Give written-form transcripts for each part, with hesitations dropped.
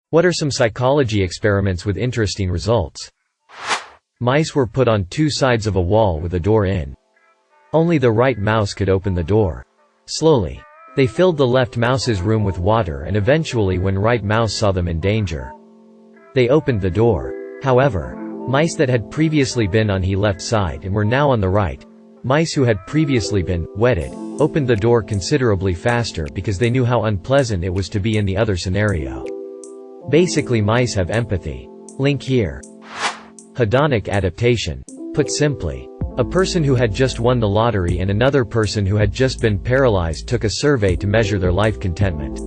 What are some psychology experiments with interesting results? Mice were put on two sides of a wall with a door in. Only the right mouse could open the door. Slowly, they filled the left mouse's room with water, and eventually when right mouse saw them in danger, they opened the door. However, mice that had previously been on the left side and were now on the right, mice who had previously been wetted, opened the door considerably faster because they knew how unpleasant it was to be in the other scenario. Basically, mice have empathy. Link here. Hedonic adaptation. Put simply, a person who had just won the lottery and another person who had just been paralyzed took a survey to measure their life contentment.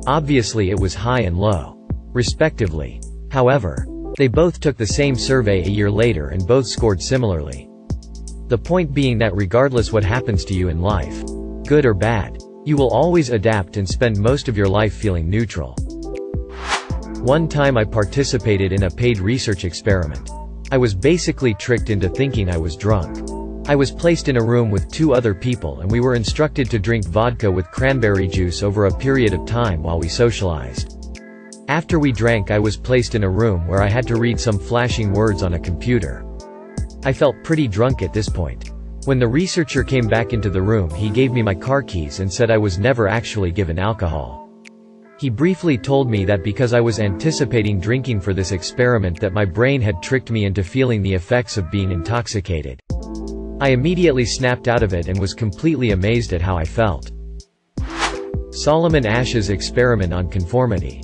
Obviously it was high and low, respectively. However, they both took the same survey a year later and both scored similarly. The point being that regardless what happens to you in life, good or bad, you will always adapt and spend most of your life feeling neutral. One time I participated in a paid research experiment. I was basically tricked into thinking I was drunk. I was placed in a room with two other people and we were instructed to drink vodka with cranberry juice over a period of time while we socialized. After we drank, I was placed in a room where I had to read some flashing words on a computer. I felt pretty drunk at this point. When the researcher came back into the room, he gave me my car keys and said I was never actually given alcohol. He briefly told me that because I was anticipating drinking for this experiment, that my brain had tricked me into feeling the effects of being intoxicated. I immediately snapped out of it and was completely amazed at how I felt. Solomon Asch's experiment on conformity.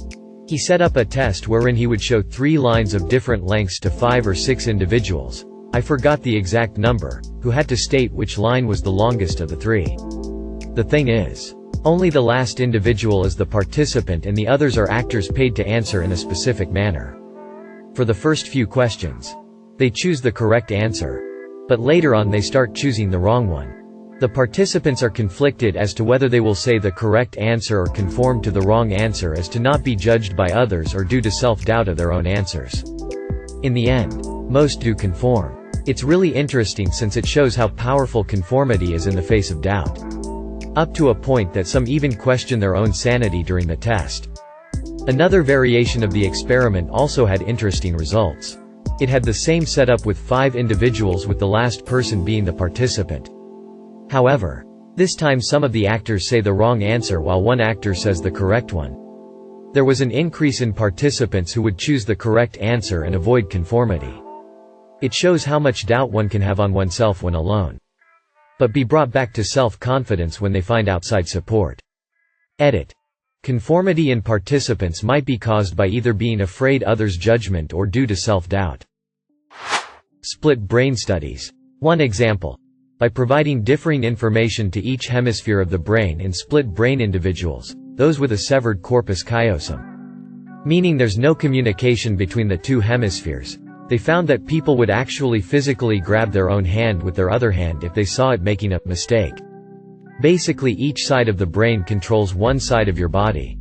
He set up a test wherein he would show 3 lines of different lengths to 5 or 6 individuals, I forgot the exact number, who had to state which line was the longest of the 3. The thing is, only the last individual is the participant and the others are actors paid to answer in a specific manner. For the first few questions, they choose the correct answer. But later on they start choosing the wrong one. The participants are conflicted as to whether they will say the correct answer or conform to the wrong answer as to not be judged by others or due to self-doubt of their own answers. In the end, most do conform. It's really interesting since it shows how powerful conformity is in the face of doubt. Up to a point that some even question their own sanity during the test. Another variation of the experiment also had interesting results. It had the same setup with 5 individuals, with the last person being the participant. However, this time some of the actors say the wrong answer while one actor says the correct one. There was an increase in participants who would choose the correct answer and avoid conformity. It shows how much doubt one can have on oneself when alone, but be brought back to self-confidence when they find outside support. Edit. Conformity in participants might be caused by either being afraid others' judgment or due to self-doubt. Split brain studies. One example. By providing differing information to each hemisphere of the brain in split brain individuals, those with a severed corpus callosum, meaning there's no communication between the two hemispheres, they found that people would actually physically grab their own hand with their other hand if they saw it making a mistake. Basically, each side of the brain controls one side of your body.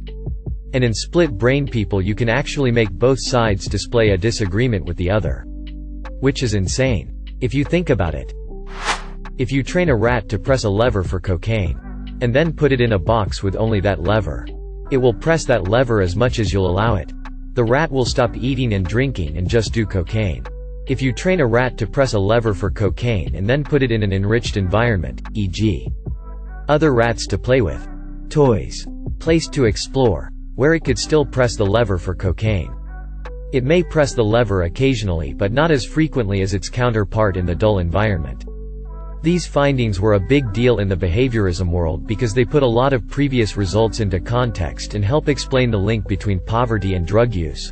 And in split brain people you can actually make both sides display a disagreement with the other. Which is insane, if you think about it. If you train a rat to press a lever for cocaine, and then put it in a box with only that lever, it will press that lever as much as you'll allow it. The rat will stop eating and drinking and just do cocaine. If you train a rat to press a lever for cocaine and then put it in an enriched environment, e.g. other rats to play with, toys, place to explore, where it could still press the lever for cocaine. It may press the lever occasionally but not as frequently as its counterpart in the dull environment. These findings were a big deal in the behaviorism world because they put a lot of previous results into context and help explain the link between poverty and drug use.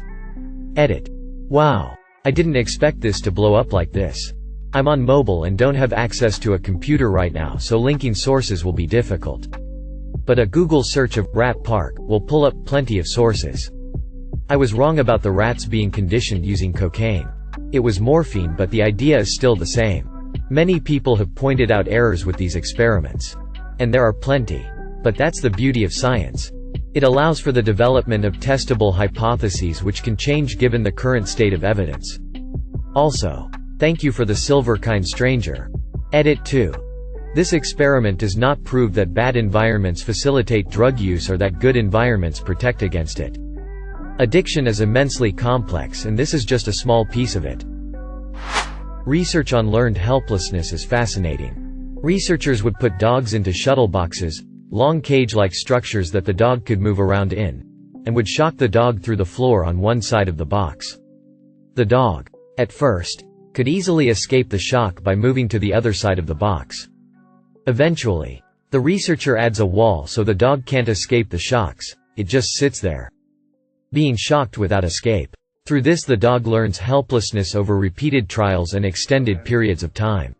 Edit. Wow. I didn't expect this to blow up like this. I'm on mobile and don't have access to a computer right now, so linking sources will be difficult. But a Google search of "rat park" will pull up plenty of sources. I was wrong about the rats being conditioned using cocaine. It was morphine, but the idea is still the same. Many people have pointed out errors with these experiments. And there are plenty. But that's the beauty of science. It allows for the development of testable hypotheses which can change given the current state of evidence. Also, thank you for the silver kind stranger. Edit 2. This experiment does not prove that bad environments facilitate drug use or that good environments protect against it. Addiction is immensely complex, and this is just a small piece of it. Research on learned helplessness is fascinating. Researchers would put dogs into shuttle boxes, long cage-like structures that the dog could move around in, and would shock the dog through the floor on one side of the box. The dog, at first, could easily escape the shock by moving to the other side of the box. Eventually, the researcher adds a wall so the dog can't escape the shocks, it just sits there, being shocked without escape. Through this, the dog learns helplessness over repeated trials and extended periods of time.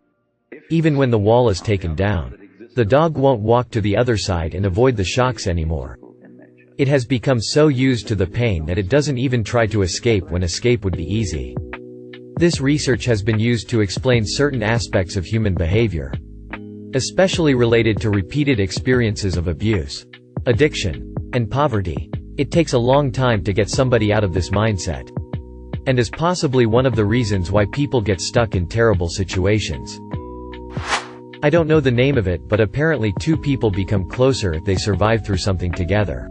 Even when the wall is taken down, the dog won't walk to the other side and avoid the shocks anymore. It has become so used to the pain that it doesn't even try to escape when escape would be easy. This research has been used to explain certain aspects of human behavior, especially related to repeated experiences of abuse, addiction, and poverty. It takes a long time to get somebody out of this mindset, and is possibly one of the reasons why people get stuck in terrible situations. I don't know the name of it, but apparently two people become closer if they survive through something together.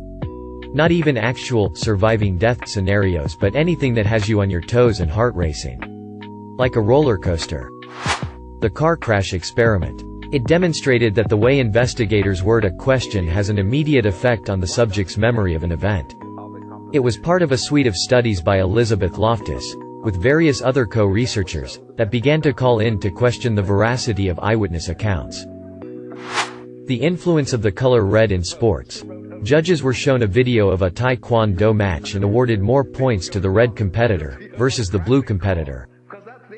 Not even actual, surviving death scenarios, but anything that has you on your toes and heart racing. Like a roller coaster. The car crash experiment. It demonstrated that the way investigators word a question has an immediate effect on the subject's memory of an event. It was part of a suite of studies by Elizabeth Loftus, with various other co-researchers, that began to call in to question the veracity of eyewitness accounts. The influence of the color red in sports. Judges were shown a video of a Taekwondo match and awarded more points to the red competitor, versus the blue competitor.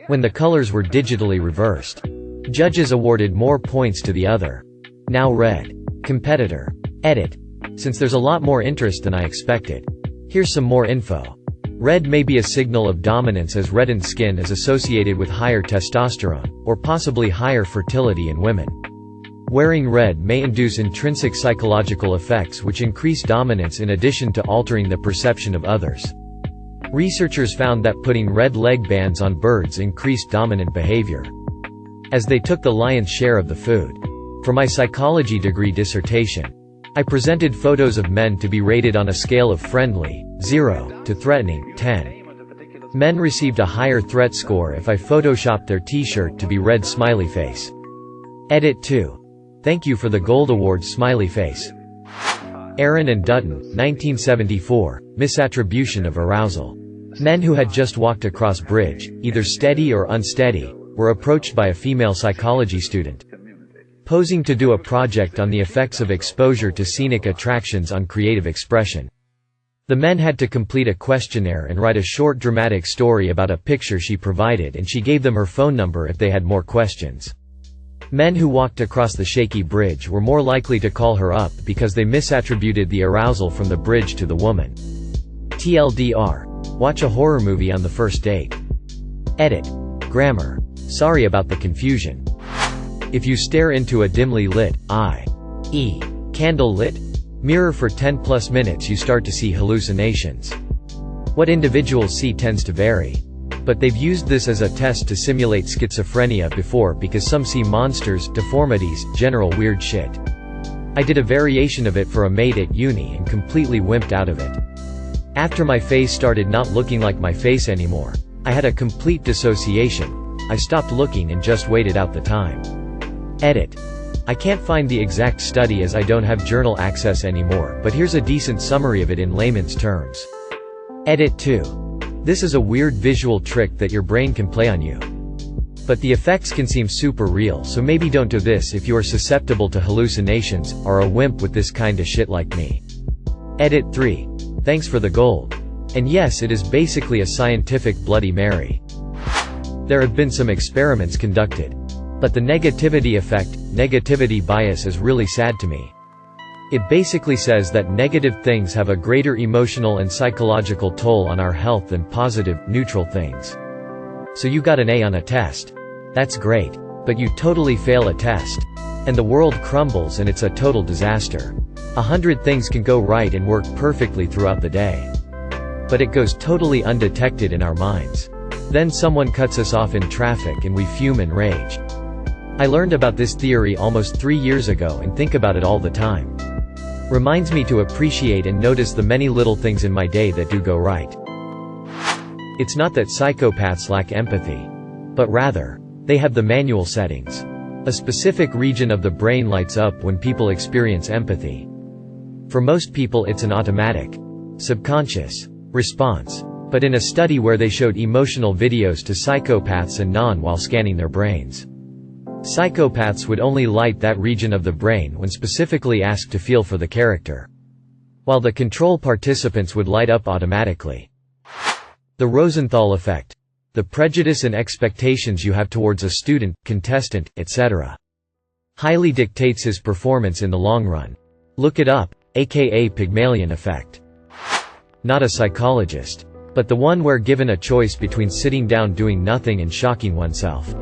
When the colors were digitally reversed, judges awarded more points to the other, now red, competitor. Edit. Since there's a lot more interest than I expected, here's some more info. Red may be a signal of dominance, as reddened skin is associated with higher testosterone, or possibly higher fertility in women. Wearing red may induce intrinsic psychological effects which increase dominance in addition to altering the perception of others. Researchers found that putting red leg bands on birds increased dominant behavior, as they took the lion's share of the food. For my psychology degree dissertation, I presented photos of men to be rated on a scale of friendly, 0, to threatening, 10. Men received a higher threat score if I photoshopped their t-shirt to be red smiley face. Edit 2. Thank you for the gold award smiley face. Aaron and Dutton, 1974, misattribution of arousal. Men who had just walked across bridge, either steady or unsteady, were approached by a female psychology student, posing to do a project on the effects of exposure to scenic attractions on creative expression. The men had to complete a questionnaire and write a short dramatic story about a picture she provided, and she gave them her phone number if they had more questions. Men who walked across the shaky bridge were more likely to call her up because they misattributed the arousal from the bridge to the woman. TLDR. Watch a horror movie on the first date. Edit. Grammar. Sorry about the confusion. If you stare into a dimly lit, i.e., candle-lit, mirror for 10+ minutes, you start to see hallucinations. What individuals see tends to vary. But they've used this as a test to simulate schizophrenia before, because some see monsters, deformities, general weird shit. I did a variation of it for a mate at uni and completely wimped out of it. After my face started not looking like my face anymore, I had a complete dissociation. I stopped looking and just waited out the time. Edit. I can't find the exact study as I don't have journal access anymore, but here's a decent summary of it in layman's terms. Edit 2. This is a weird visual trick that your brain can play on you. But the effects can seem super real, so maybe don't do this if you are susceptible to hallucinations, or a wimp with this kinda shit like me. Edit 3. Thanks for the gold. And yes, it is basically a scientific Bloody Mary. There have been some experiments conducted. But the negativity effect, negativity bias, is really sad to me. It basically says that negative things have a greater emotional and psychological toll on our health than positive, neutral things. So you got an A on a test. That's great. But you totally fail a test, and the world crumbles and it's a total disaster. 100 things can go right and work perfectly throughout the day. But it goes totally undetected in our minds. Then someone cuts us off in traffic and we fume and rage. I learned about this theory almost 3 years ago and think about it all the time. Reminds me to appreciate and notice the many little things in my day that do go right. It's not that psychopaths lack empathy. But rather, they have the manual settings. A specific region of the brain lights up when people experience empathy. For most people it's an automatic, subconscious response. But in a study where they showed emotional videos to psychopaths and non while scanning their brains, psychopaths would only light that region of the brain when specifically asked to feel for the character, while the control participants would light up automatically. The Rosenthal effect. The prejudice and expectations you have towards a student, contestant, etc. highly dictates his performance in the long run. Look it up, aka Pygmalion effect. Not a psychologist, but the one where given a choice between sitting down doing nothing and shocking oneself,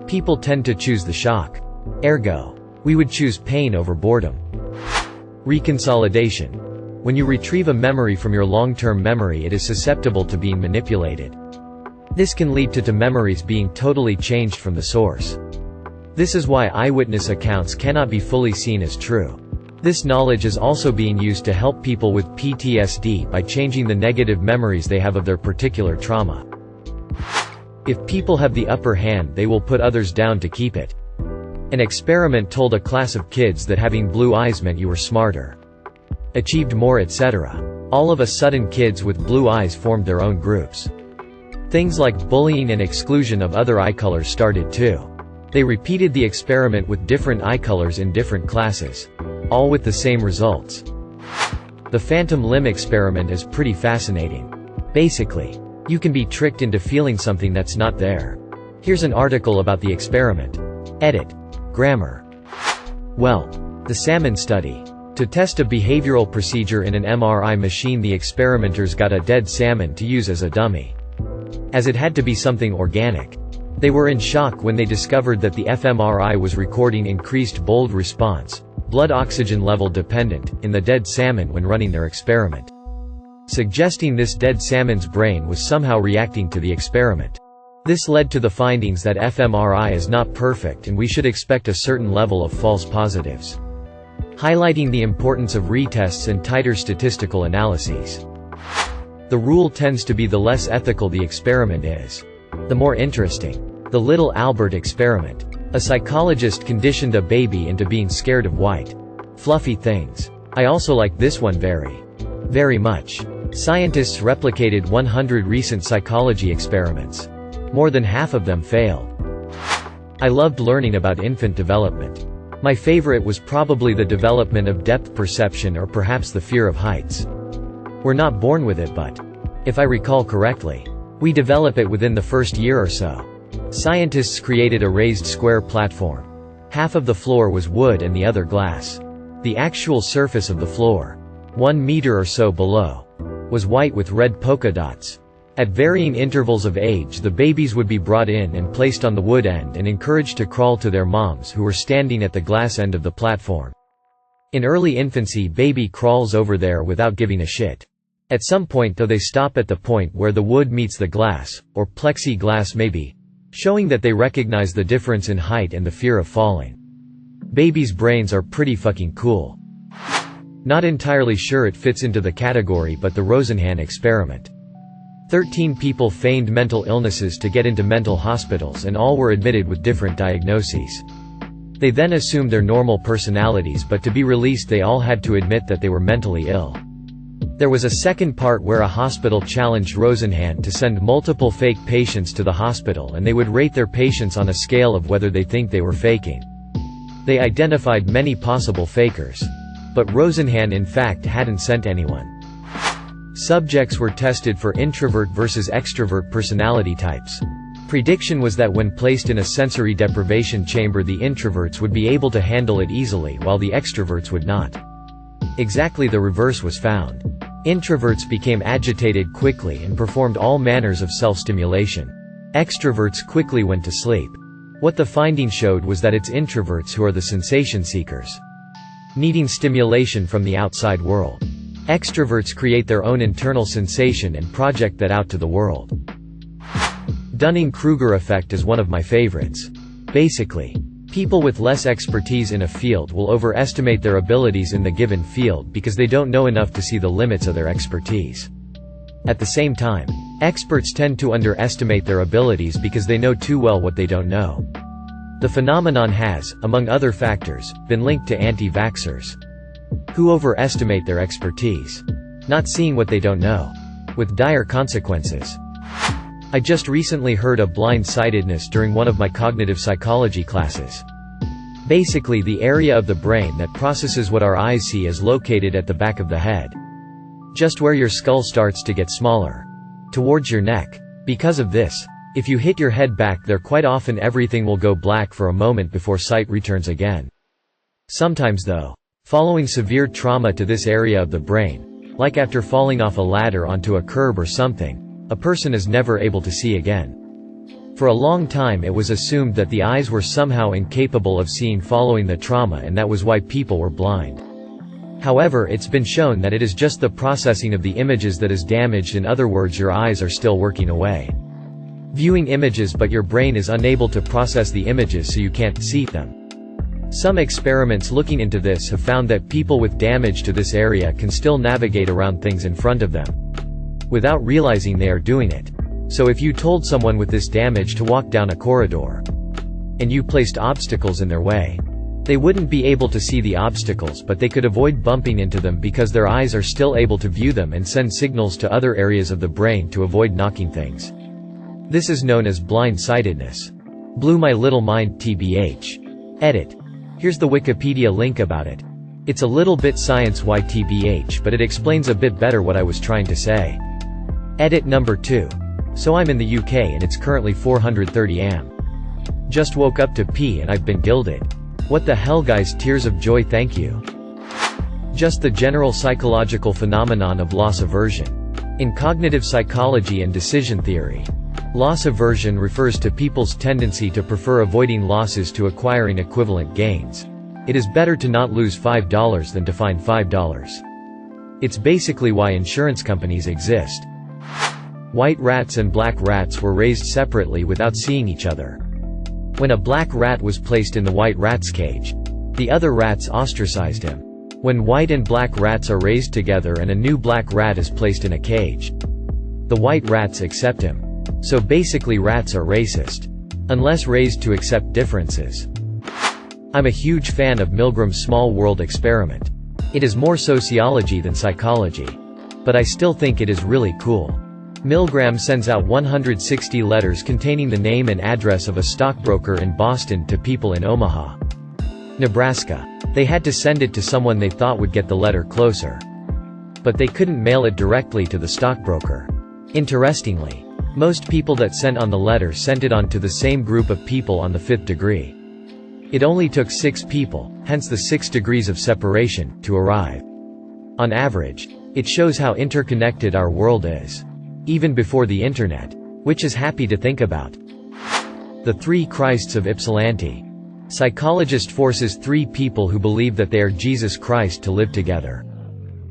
people tend to choose the shock. Ergo, we would choose pain over boredom. Reconsolidation. When you retrieve a memory from your long-term memory, it is susceptible to being manipulated. This can lead to memories being totally changed from the source. This is why eyewitness accounts cannot be fully seen as true. This knowledge is also being used to help people with PTSD by changing the negative memories they have of their particular trauma. If people have the upper hand, they will put others down to keep it. An experiment told a class of kids that having blue eyes meant you were smarter, achieved more, etc. All of a sudden kids with blue eyes formed their own groups. Things like bullying and exclusion of other eye colors started too. They repeated the experiment with different eye colors in different classes, all with the same results. The phantom limb experiment is pretty fascinating. Basically, you can be tricked into feeling something that's not there. Here's an article about the experiment. Edit. Grammar. Well, the salmon study. To test a behavioral procedure in an MRI machine, the experimenters got a dead salmon to use as a dummy, as it had to be something organic. They were in shock when they discovered that the fMRI was recording increased bold response, blood oxygen level dependent, in the dead salmon when running their experiment, suggesting this dead salmon's brain was somehow reacting to the experiment. This led to the findings that fMRI is not perfect and we should expect a certain level of false positives, highlighting the importance of retests and tighter statistical analyses. The rule tends to be the less ethical the experiment is, the more interesting. The Little Albert experiment. A psychologist conditioned a baby into being scared of white, fluffy things. I also like this one very much. Scientists replicated 100 recent psychology experiments. More than half of them failed. I loved learning about infant development. My favorite was probably the development of depth perception, or perhaps the fear of heights. We're not born with it, but if I recall correctly, we develop it within the first year or so. Scientists created a raised square platform. Half of the floor was wood and the other glass. The actual surface of the floor, 1 meter or so below, was white with red polka dots. At varying intervals of age, the babies would be brought in and placed on the wood end and encouraged to crawl to their moms, who were standing at the glass end of the platform. In early infancy, baby crawls over there without giving a shit. At some point though, they stop at the point where the wood meets the glass, or plexiglass maybe, showing that they recognize the difference in height and the fear of falling. Babies' brains are pretty fucking cool. Not entirely sure it fits into the category, but the Rosenhan experiment. 13 people feigned mental illnesses to get into mental hospitals, and all were admitted with different diagnoses. They then assumed their normal personalities, but to be released they all had to admit that they were mentally ill. There was a second part where a hospital challenged Rosenhan to send multiple fake patients to the hospital, and they would rate their patients on a scale of whether they think they were faking. They identified many possible fakers, but Rosenhan in fact hadn't sent anyone. Subjects were tested for introvert versus extrovert personality types. Prediction was that when placed in a sensory deprivation chamber, the introverts would be able to handle it easily while the extroverts would not. Exactly the reverse was found. Introverts became agitated quickly and performed all manners of self-stimulation. Extroverts quickly went to sleep. What the finding showed was that it's introverts who are the sensation seekers, needing stimulation from the outside world. Extroverts create their own internal sensation and project that out to the world. Dunning-Kruger effect is one of my favorites. Basically, People with less expertise in a field will overestimate their abilities in the given field because they don't know enough to see the limits of their expertise. At the same time, experts tend to underestimate their abilities because they know too well what they don't know. The phenomenon has, among other factors, been linked to anti-vaxxers, who overestimate their expertise, not seeing what they don't know, with dire consequences. I just recently heard of blind-sightedness during one of my cognitive psychology classes. Basically, the area of the brain that processes what our eyes see is located at the back of the head, just where your skull starts to get smaller, towards your neck. Because of this, if you hit your head back there, quite often everything will go black for a moment before sight returns again. Sometimes though, following severe trauma to this area of the brain, like after falling off a ladder onto a curb or something, a person is never able to see again. For a long time it was assumed that the eyes were somehow incapable of seeing following the trauma, and that was why people were blind. However, it's been shown that it is just the processing of the images that is damaged. In other words, your eyes are still working away, viewing images, but your brain is unable to process the images, so you can't see them. Some experiments looking into this have found that people with damage to this area can still navigate around things in front of them, without realizing they are doing it. So if you told someone with this damage to walk down a corridor, and you placed obstacles in their way, they wouldn't be able to see the obstacles, but they could avoid bumping into them because their eyes are still able to view them and send signals to other areas of the brain to avoid knocking things. This is known as blind-sightedness. Blew my little mind, tbh. Edit. Here's the Wikipedia link about it. It's a little bit science-y tbh, but it explains a bit better what I was trying to say. Edit number 2. So I'm in the UK and it's currently 430 am. Just woke up to pee and I've been gilded. What the hell guys, tears of joy, thank you. Just the general psychological phenomenon of loss aversion. In cognitive psychology and decision theory, loss aversion refers to people's tendency to prefer avoiding losses to acquiring equivalent gains. It is better to not lose $5 than to find $5. It's basically why insurance companies exist. White rats and black rats were raised separately without seeing each other. When a black rat was placed in the white rat's cage, the other rats ostracized him. When white and black rats are raised together and a new black rat is placed in a cage, the white rats accept him. So basically rats are racist, unless raised to accept differences. I'm a huge fan of Milgram's small world experiment. It is more sociology than psychology, but I still think it is really cool. Milgram sends out 160 letters containing the name and address of a stockbroker in Boston to people in Omaha, Nebraska. They had to send it to someone they thought would get the letter closer, but they couldn't mail it directly to the stockbroker. Interestingly, most people that sent on the letter sent it on to the same group of people on the 5th degree. It only took 6 people, hence the 6 degrees of separation, to arrive. On average, it shows how interconnected our world is, even before the internet, which is happy to think about. The 3 Christs of Ypsilanti. Psychologist forces 3 people who believe that they are Jesus Christ to live together.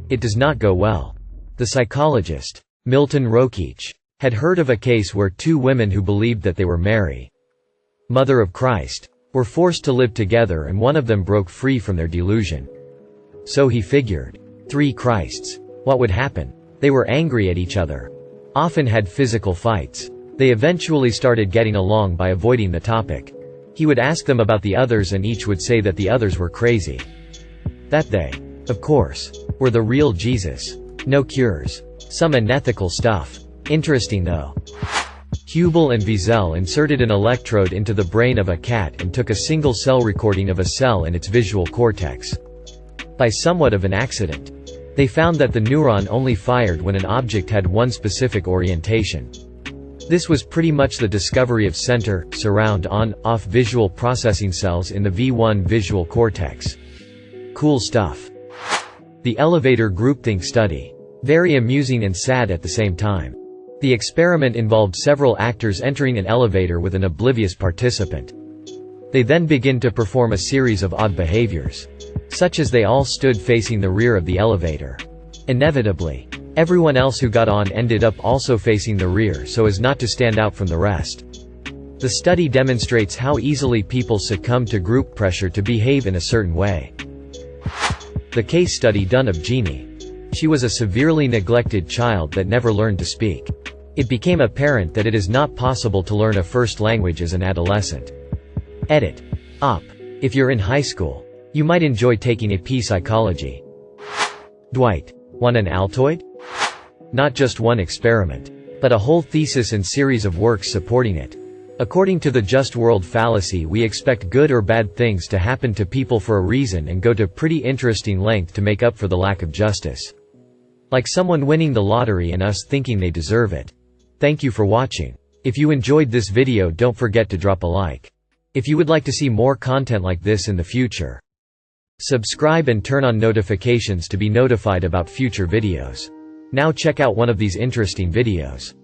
It does not go well. The psychologist, Milton Rokeach, had heard of a case where 2 women who believed that they were Mary, Mother of Christ, were forced to live together, and one of them broke free from their delusion. So he figured, 3 Christs. What would happen? They were angry at each other, often had physical fights. They eventually started getting along by avoiding the topic. He would ask them about the others and each would say that the others were crazy. That they, of course, were the real Jesus. No cures. Some unethical stuff. Interesting though. Hubel and Wiesel inserted an electrode into the brain of a cat and took a single-cell recording of a cell in its visual cortex. By somewhat of an accident, they found that the neuron only fired when an object had one specific orientation. This was pretty much the discovery of center, surround, on, off visual processing cells in the V1 visual cortex. Cool stuff. The elevator groupthink study. Very amusing and sad at the same time. The experiment involved several actors entering an elevator with an oblivious participant. They then begin to perform a series of odd behaviors, such as they all stood facing the rear of the elevator. Inevitably, everyone else who got on ended up also facing the rear so as not to stand out from the rest. The study demonstrates how easily people succumb to group pressure to behave in a certain way. The case study done of Jeannie. She was a severely neglected child that never learned to speak. It became apparent that it is not possible to learn a first language as an adolescent. Edit. Op. If you're in high school, you might enjoy taking AP Psychology. Dwight. Want an Altoid? Not just one experiment, but a whole thesis and series of works supporting it. According to the just world fallacy, we expect good or bad things to happen to people for a reason and go to pretty interesting length to make up for the lack of justice. Like someone winning the lottery and us thinking they deserve it. Thank you for watching. If you enjoyed this video, don't forget to drop a like. If you would like to see more content like this in the future, subscribe and turn on notifications to be notified about future videos. Now check out one of these interesting videos.